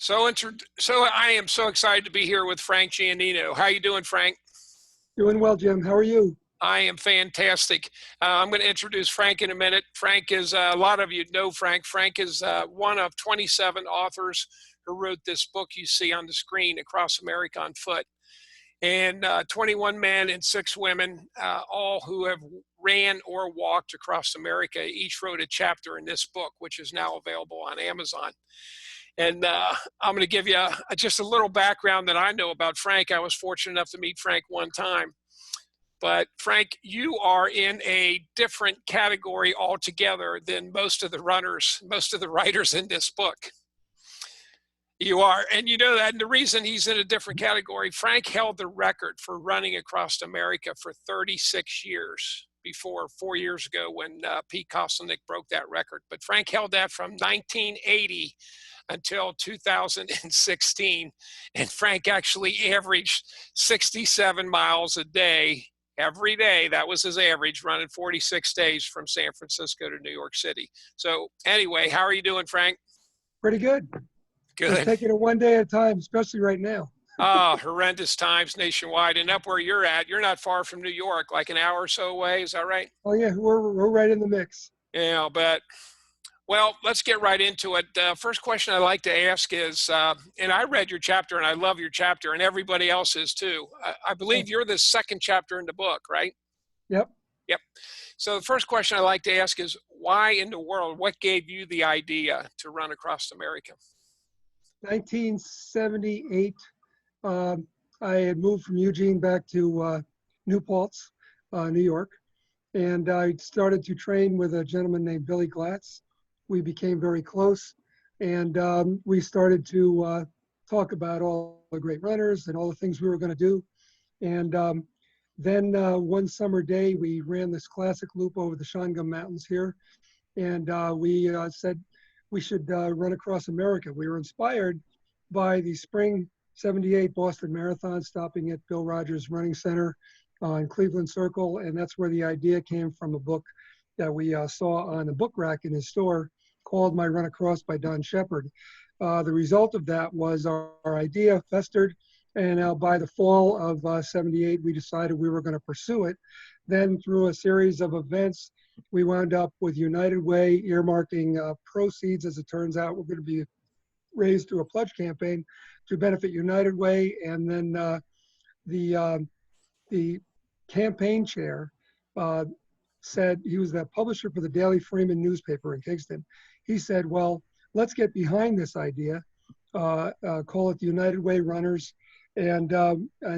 So I am so excited to be here with Frank Giannino. How you doing, Frank? Doing well, Jim. How are you? I am fantastic. I'm going to introduce Frank in a minute. Frank is, a lot of you know Frank. Frank is one of 27 authors who wrote this book you see on the screen, Across America on Foot. And 21 men and 6 women, all who have ran or walked across America, each wrote a chapter in this book, which is now available on Amazon. And I'm going to give you just a little background that I know about Frank. I was fortunate enough to meet Frank one time. But Frank, you are in a different category altogether than most of the runners, most of the writers in this book. You are, and you know that. And the reason he's in a different category, Frank held the record for running across America for 36 years before 4 years ago when Pete Kostelnick broke that record. But Frank held that from 1980 until 2016. And Frank actually averaged 67 miles a day every day. That was his average, running 46 days from San Francisco to New York City. So anyway, how are you doing, Frank? Pretty good. Good. Just taking it one day at a time, especially right now. Horrendous times nationwide. And up where you're at, you're not far from New York, like an hour or so away. Is that right? Oh, yeah, we're right in the mix. Yeah, I'll bet. Well, let's get right into it. First question I like to ask is, and I read your chapter, and I love your chapter, and everybody else is too. I believe you're the second chapter in the book, right? Yep. Yep. So the first question I like to ask is, why in the world, what gave you the idea to run across America? 1978, I had moved from Eugene back to New Paltz, New York, and I started to train with a gentleman named Billy Glatz. We became very close, and we started to talk about all the great runners and all the things we were going to do. And then one summer day, we ran this classic loop over the Shangam Mountains here, and we said we should run across America. We were inspired by the spring '78 Boston Marathon, stopping at Bill Rogers Running Center in Cleveland Circle, and that's where the idea came from, a book that we saw on the book rack in his store called My Run Across by Don Shepard. The result of that was our idea festered, and by the fall of '78, we decided we were going to pursue it. Then through a series of events, we wound up with United Way earmarking proceeds, as it turns out, we're going to be raised through a pledge campaign to benefit United Way. And then the campaign chair said, he was the publisher for the Daily Freeman newspaper in Kingston. He said, well, let's get behind this idea, call it the United Way Runners. And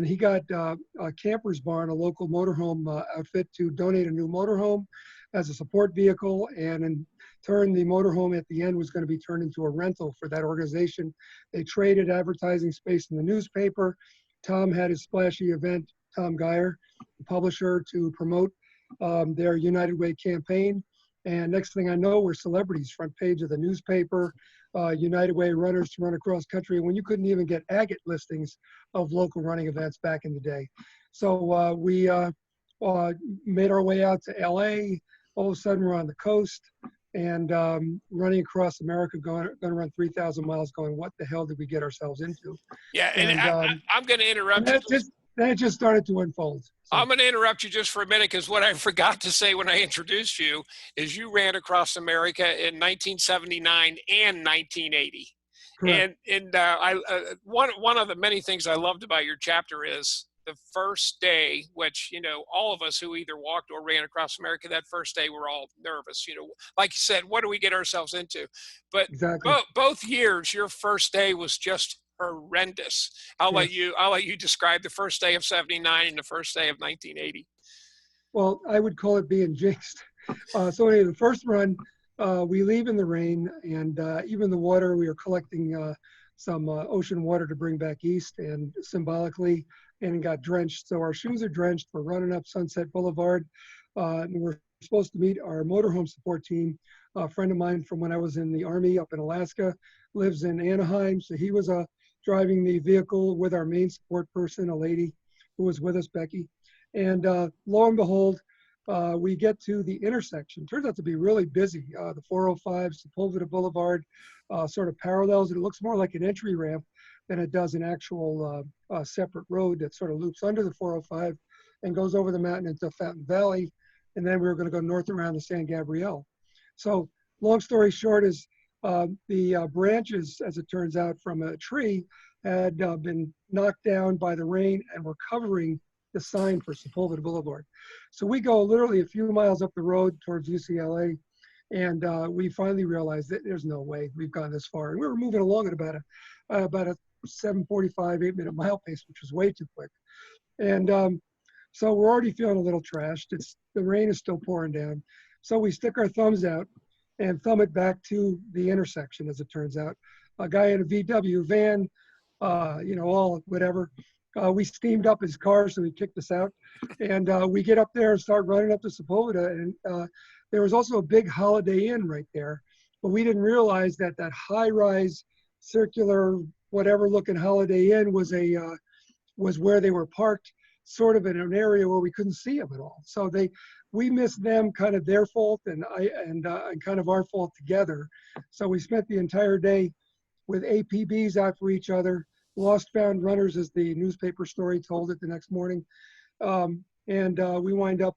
he got a Camper's Barn, a local motorhome outfit, to donate a new motorhome as a support vehicle. And in turn, the motorhome at the end was going to be turned into a rental for that organization. They traded advertising space in the newspaper. Tom had his splashy event, Tom Geyer, the publisher, to promote their United Way campaign. And next thing I know, we're celebrities, front page of the newspaper, United Way runners to run across country when you couldn't even get agate listings of local running events back in the day. So we made our way out to LA. All of a sudden we're on the coast and running across America, going to run 3,000 miles, going, what the hell did we get ourselves into? Yeah, and I'm going to interrupt you. Then it just started to unfold. So. I'm going to interrupt you just for a minute, because what I forgot to say when I introduced you is you ran across America in 1979 and 1980. Correct. And one of the many things I loved about your chapter is the first day, which, you know, all of us who either walked or ran across America that first day were all nervous. You know, like you said, what do we get ourselves into? But exactly. Both years, your first day was just horrendous. I'll let you describe the first day of '79 and the first day of 1980. Well, I would call it being jinxed. So anyway, the first run, we leave in the rain, and even the water, we were collecting some ocean water to bring back east, and symbolically, and got drenched. So our shoes are drenched. We're running up Sunset Boulevard, and we're supposed to meet our motorhome support team. A friend of mine from when I was in the Army up in Alaska lives in Anaheim, so he was driving the vehicle with our main support person, a lady who was with us, Becky. And lo and behold, We get to the intersection. Turns out to be really busy. The 405, Sepulveda Boulevard, sort of parallels. It looks more like an entry ramp than it does an actual separate road that sort of loops under the 405 and goes over the mountain into Fountain Valley. And then we were going to go north around the San Gabriel. So long story short is the branches, as it turns out, from a tree had been knocked down by the rain and were covering the sign for Sepulveda Boulevard. So we go literally a few miles up the road towards UCLA, and we finally realized that there's no way we've gone this far. And we were moving along at about a 7:45, 8-minute mile pace, which was way too quick. And so we're already feeling a little trashed. The rain is still pouring down. So we stick our thumbs out and thumb it back to the intersection, as it turns out. A guy in a VW van, all whatever. We steamed up his car, so he kicked us out. And we get up there and start running up to Sepulveda. And there was also a big Holiday Inn right there. But we didn't realize that that high-rise, circular, whatever-looking Holiday Inn was where they were parked, sort of in an area where we couldn't see them at all. So we missed them, kind of their fault, and kind of our fault together. So we spent the entire day with APBs out for each other, lost found runners, as the newspaper story told it the next morning. We wind up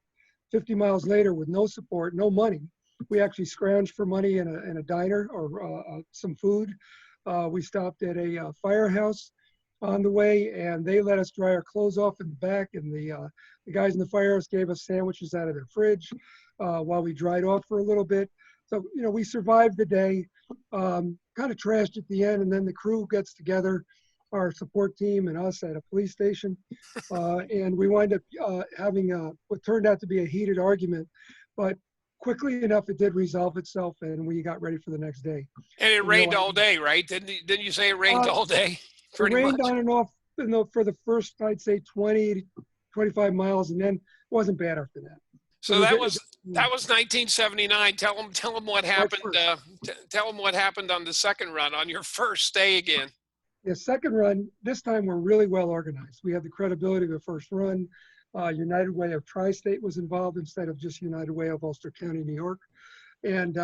50 miles later with no support, no money. We actually scrounged for money in a diner or some food. We stopped at a firehouse on the way, and they let us dry our clothes off in the back, and the guys in the firehouse gave us sandwiches out of their fridge while we dried off for a little bit. So, we survived the day, kind of trashed at the end, and then the crew gets together, our support team and us, at a police station, and we wind up having what turned out to be a heated argument, but quickly enough it did resolve itself, and we got ready for the next day. And it rained all day, right? Didn't you say it rained all day? It rained on and off for the first, I'd say, 20, 25 miles, and then it wasn't bad after that. So that was 1979. Tell them what happened. Tell them what happened on the second run, on your first day again. The second run, this time we're really well organized. We had the credibility of the first run. United Way of Tri-State was involved instead of just United Way of Ulster County, New York. And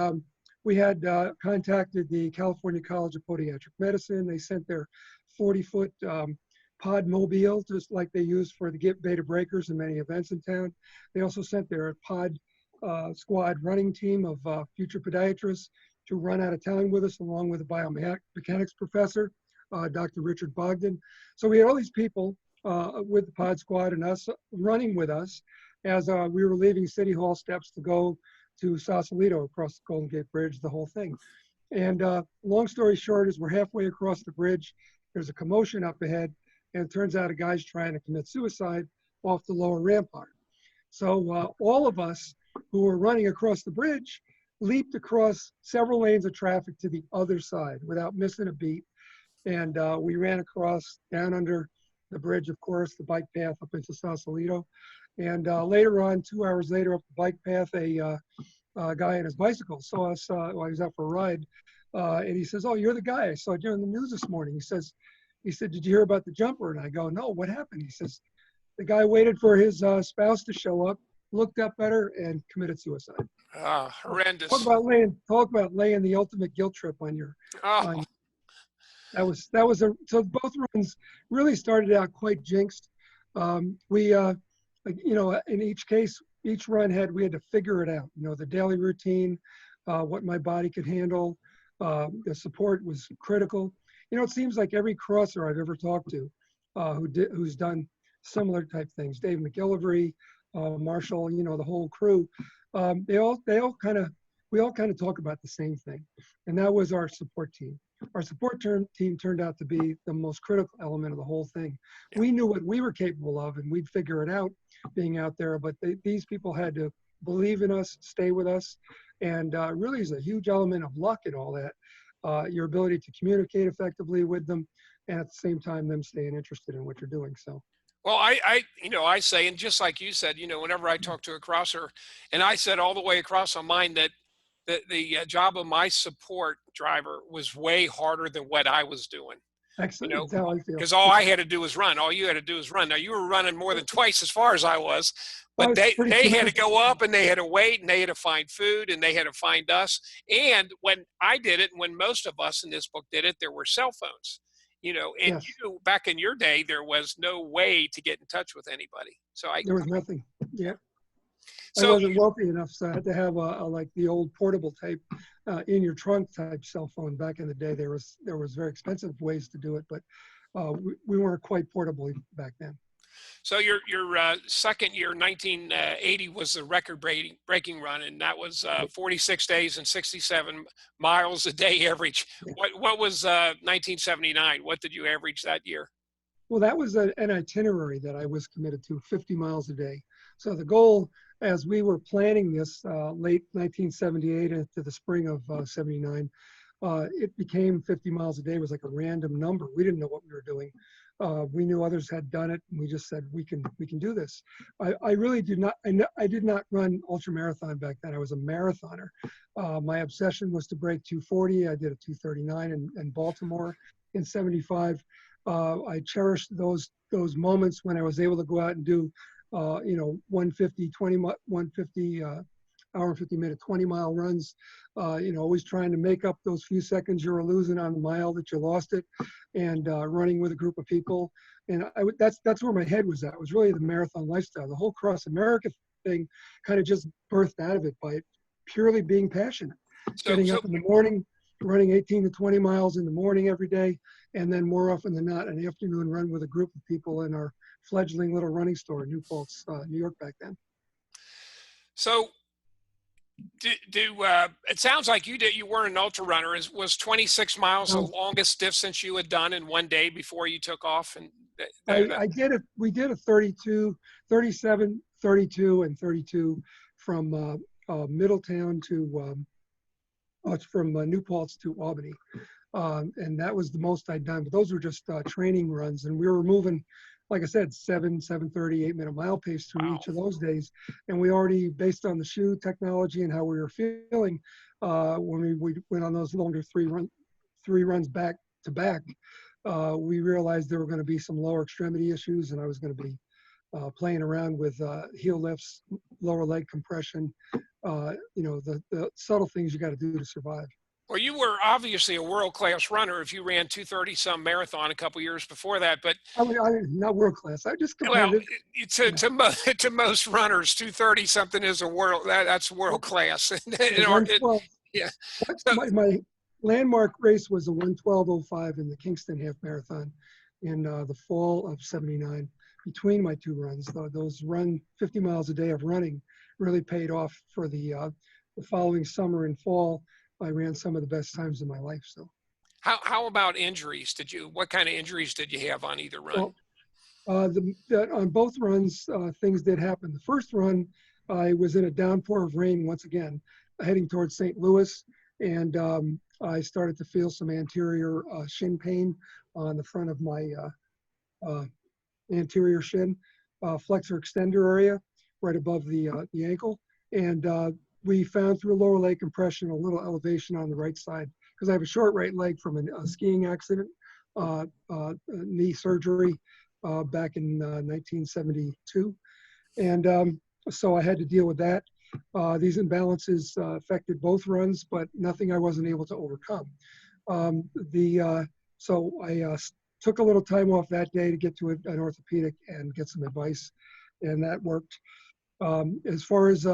we had contacted the California College of Podiatric Medicine. They sent their 40-foot pod mobile, just like they use for the Beta Breakers in many events in town. They also sent their pod squad running team of future podiatrists to run out of town with us, along with a biomechanics professor, Dr. Richard Bogdan. So we had all these people with the pod squad and us running with us as we were leaving City Hall steps to go to Sausalito across the Golden Gate Bridge, the whole thing. And long story short is we're halfway across the bridge. There's a commotion up ahead, and it turns out a guy's trying to commit suicide off the lower rampart. So all of us who were running across the bridge leaped across several lanes of traffic to the other side without missing a beat. And we ran across down under the bridge, of course, the bike path up into Sausalito. And later on, 2 hours later up the bike path, a guy on his bicycle saw us while he was out for a ride. And he says, "Oh, you're the guy I saw during the news this morning." He said, "Did you hear about the jumper?" And I go, "No, what happened?" He says, "The guy waited for his spouse to show up, looked up at her, and committed suicide." Horrendous. Talk about laying the ultimate guilt trip on your. Oh. So both runs really started out quite jinxed. In each case, each run we had to figure it out. The daily routine, what my body could handle. The support was critical. It seems like every crosser I've ever talked to who's done similar type things, Dave McGillivray, Marshall, the whole crew, we all kind of talk about the same thing. And that was our support team. Our support team turned out to be the most critical element of the whole thing. We knew what we were capable of, and we'd figure it out being out there, but these people had to believe in us, stay with us, and really is a huge element of luck in all that, your ability to communicate effectively with them, and at the same time, them staying interested in what you're doing. So. Well, I say, and just like you said, whenever I talk to a crosser, and I said all the way across on mine that the job of my support driver was way harder than what I was doing. Excellent. That's how I feel. because all I had to do was run. All you had to do was run. Now you were running more than twice as far as I was, I but was pretty they had to consistent. go up and they had to wait and they had to find food and they had to find us. And when I did it, and when most of us in this book did it, there were cell phones. And Yes, back in your day, there was no way to get in touch with anybody. there was nothing. Yeah. I So wasn't wealthy enough, so I had to have a like the old portable type in your trunk type cell phone. Back in the day, there was very expensive ways to do it, but we weren't quite portable back then. So your second year, 1980, was the record breaking run, and that was 46 days and 67 miles a day average. Yeah. What was 1979? What did you average that year? Well, that was an itinerary that I was committed to, 50 miles a day. So the goal, as we were planning this late 1978 into the spring of 79, it became 50 miles a day was like a random number. We didn't know what we were doing. We knew others had done it, and we just said we can do this. I really did not. I did not run ultra marathon back then. I was a marathoner. My obsession was to break 240. I did a 239 in Baltimore in 75. I cherished those moments when I was able to go out and do 150, 150 hour and 50-minute 20-mile runs, always trying to make up those few seconds you were losing on the mile that you lost it, and running with a group of people. And that's where my head was at. It was really the marathon lifestyle. The whole cross America thing kind of just birthed out of it by purely being passionate. So, Getting so up in the morning, running 18 to 20 miles in the morning every day, and then more often than not, an afternoon run with a group of people in our fledgling little running store in New Paltz, New York back then. so it sounds like you weren't an ultra runner. Was 26 miles the Now, longest distance you had done in one day before you took off? And I did it. We did a 32, 37, 32, and 32 from Middletown to from New Paltz to Albany, and that was the most I'd done. But those were just training runs, and we were moving, like I said, 7:30, 8-minute mile pace through wow. each of those days. And we already, based on the shoe technology and how we were feeling, when we went on those longer three runs back to back, we realized there were going to be some lower extremity issues, and I was going to be playing around with heel lifts, lower leg compression, the subtle things you got to do to survive. Well, you were obviously a world-class runner if you ran 230 some marathon a couple years before that. But I not world class. I just well, competitive. to most runners, 230 something is that's world class. The 112. Yeah. So, My landmark race was a 112.05 in the Kingston Half Marathon in the fall of '79. Between my two runs, those 50 miles a day of running really paid off for the following summer and fall. I ran some of the best times of my life. So, how about injuries? What kind of injuries did you have on either run? Well, on both runs, things did happen. The first run, I was in a downpour of rain once again, heading towards St. Louis, and I started to feel some anterior shin pain on the front of my anterior shin, flexor extender area, right above the ankle, and we found through lower leg compression a little elevation on the right side because I have a short right leg from a skiing accident, knee surgery back in 1972. And so I had to deal with that. These imbalances affected both runs, but nothing I wasn't able to overcome. So I took a little time off that day to get to an orthopedic and get some advice, and that worked. As far as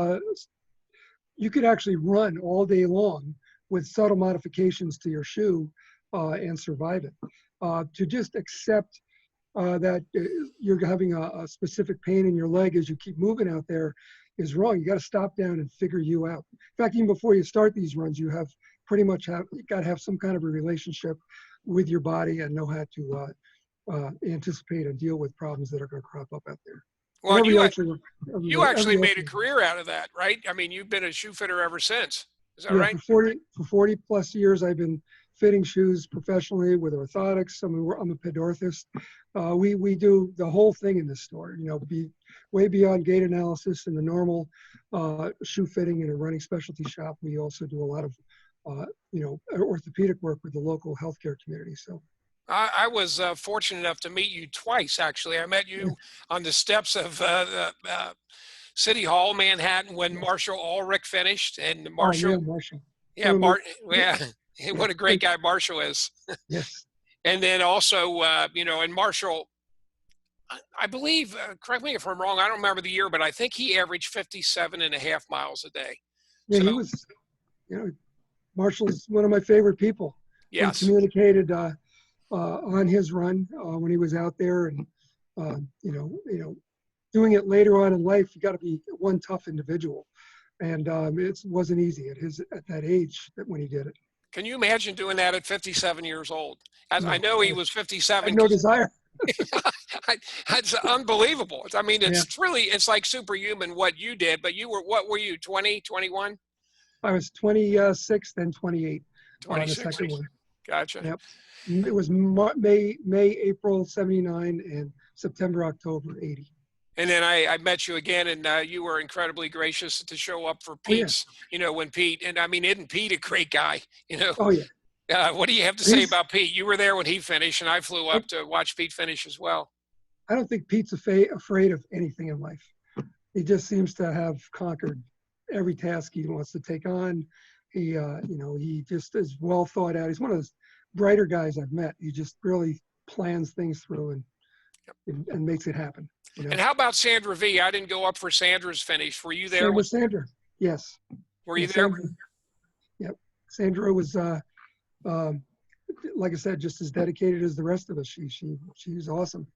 you could actually run all day long with subtle modifications to your shoe and survive it. To just accept that you're having a specific pain in your leg as you keep moving out there is wrong. You got to stop down and figure you out. In fact, even before you start these runs, you got to have some kind of a relationship with your body and know how to anticipate and deal with problems that are going to crop up out there. Well, you actually made a career out of that, right? I mean, you've been a shoe fitter ever since. Is that right? For 40 plus years, I've been fitting shoes professionally with orthotics. I'm a pedorthist. We do the whole thing in this store, be way beyond gait analysis and the normal shoe fitting in a running specialty shop. We also do a lot of, orthopedic work with the local healthcare community. So. I was fortunate enough to meet you twice, actually. I met Yeah. you on the steps of City Hall, Manhattan, when Yes. Marshall Ulrich finished, and Oh, yeah, Marshall, Marshall. yeah, One of my, Yeah, yeah, what a great great. guy Marshall is. Yes. And then also, and Marshall, I believe, correct me if I'm wrong, I don't remember the year, but I think he averaged 57 and a half miles a day. Yeah, So, he was, you know, Marshall's one of my favorite people. We yes. communicated on his run when he was out there, and doing it later on in life, you got to be one tough individual, and it wasn't easy at that age that when he did it. Can you imagine doing that at 57 years old? As I No, know he I was had 57 no because desire. it's unbelievable. I mean, Yeah, it's like superhuman what you did, but what were you, 20, 21, I was 26, then 28, the 26? second one. Gotcha. Yep. It was April 79 and September, October 80. And then I met you again, and you were incredibly gracious to show up for Oh, yeah. Pete's, when Pete, and I mean, isn't Pete a great guy? Oh, yeah. What do you have to say He's, about Pete? You were there when he finished, and I flew I, up to watch Pete finish as well. I don't think Pete's afraid of anything in life. He just seems to have conquered every task he wants to take on. He just is well thought out. He's one of the brighter guys I've met. He just really plans things through and makes it happen. And how about Sandra V? I didn't go up for Sandra's finish. Were you there? Same with Sandra. Yes. Were Yeah, you there? Sandra. Yep. Sandra was, um, like I said, just as dedicated as the rest of us. She's awesome.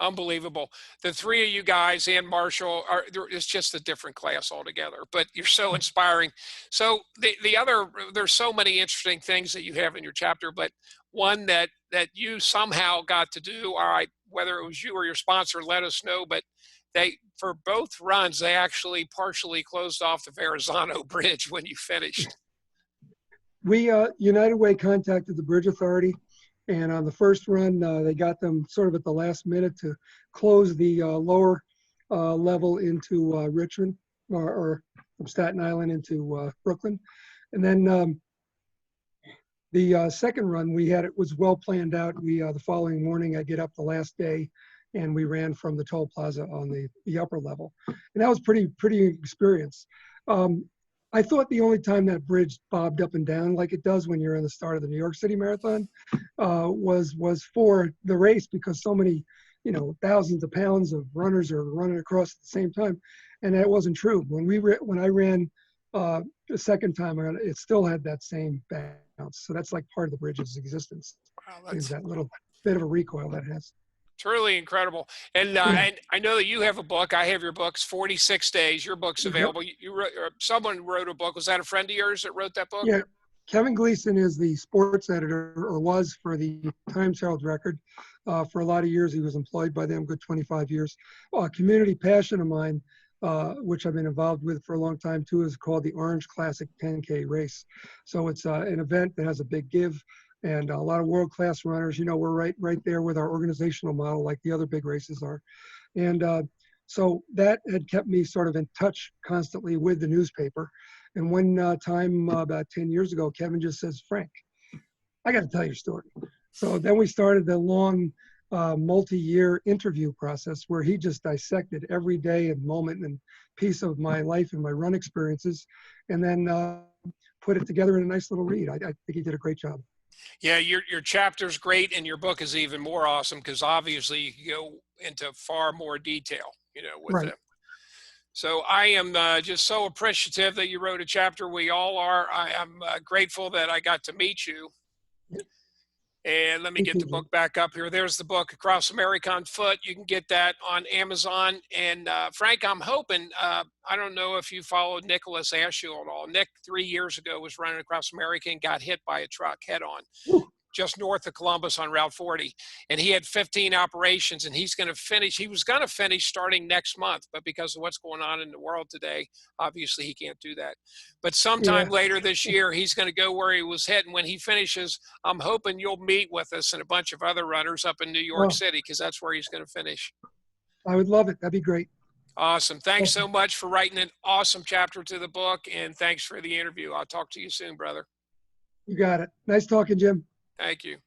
Unbelievable. The three of you guys and Marshall it's just a different class altogether, but you're so inspiring. So there's so many interesting things that you have in your chapter, but one that you somehow got to do, all right, whether it was you or your sponsor, let us know, but for both runs, they actually partially closed off the Verrazano Bridge when you finished. We, United Way contacted the Bridge Authority, and on the first run, they got them sort of at the last minute to close the lower level into Richmond, or from Staten Island into Brooklyn. And then the second run it was well planned out. The following morning, I get up the last day, and we ran from the toll plaza on the upper level, and that was pretty experience. I thought the only time that bridge bobbed up and down like it does when you're in the start of the New York City Marathon was for the race, because so many, thousands of pounds of runners are running across at the same time, and that wasn't true. When I ran the second time, it still had that same bounce. So that's like part of the bridge's existence, Wow, is that's that little bit of a recoil that it has. truly incredible. And and I know that you have a book. I have your books, 46 Days. Your book's Yep. available. You wrote, or someone wrote a book. Was that a friend of yours that wrote that book? Yeah. Kevin Gleason is the sports editor, or was, for the Times Herald Record. For a lot of years, he was employed by them, good 25 years. A community passion of mine, which I've been involved with for a long time too, is called the Orange Classic 10K race. So it's an event that has a big give, and a lot of world-class runners. We're right there with our organizational model, like the other big races are. And so that had kept me sort of in touch constantly with the newspaper. And one time about 10 years ago, Kevin just says, "Frank, I got to tell your story." So then we started the long multi-year interview process, where he just dissected every day and moment and piece of my life and my run experiences, and then put it together in a nice little read. I think he did a great job. Yeah, your chapter's great, and your book is even more awesome because obviously you can go into far more detail, with Right. it. So I am just so appreciative that you wrote a chapter. We all are. I am grateful that I got to meet you. Yeah. And let me Thank get you, the Jim. book back up here. There's the book, Across America on Foot. You can get that on Amazon. And Frank, I'm hoping, I don't know if you followed Nicholas Ashew at all. Nick, 3 years ago, was running across America and got hit by a truck head on, Woo. just north of Columbus on Route 40. And he had 15 operations, and he was going to finish starting next month, but because of what's going on in the world today, obviously he can't do that. But sometime Yeah. later this year, he's going to go where he was heading. When he finishes, I'm hoping you'll meet with us and a bunch of other runners up in New York Oh, City, because that's where he's going to finish. I would love it. That'd be great. Awesome. Thanks Awesome. so much for writing an awesome chapter to the book, and thanks for the interview. I'll talk to you soon, brother. You got it. Nice talking, Jim. Thank you.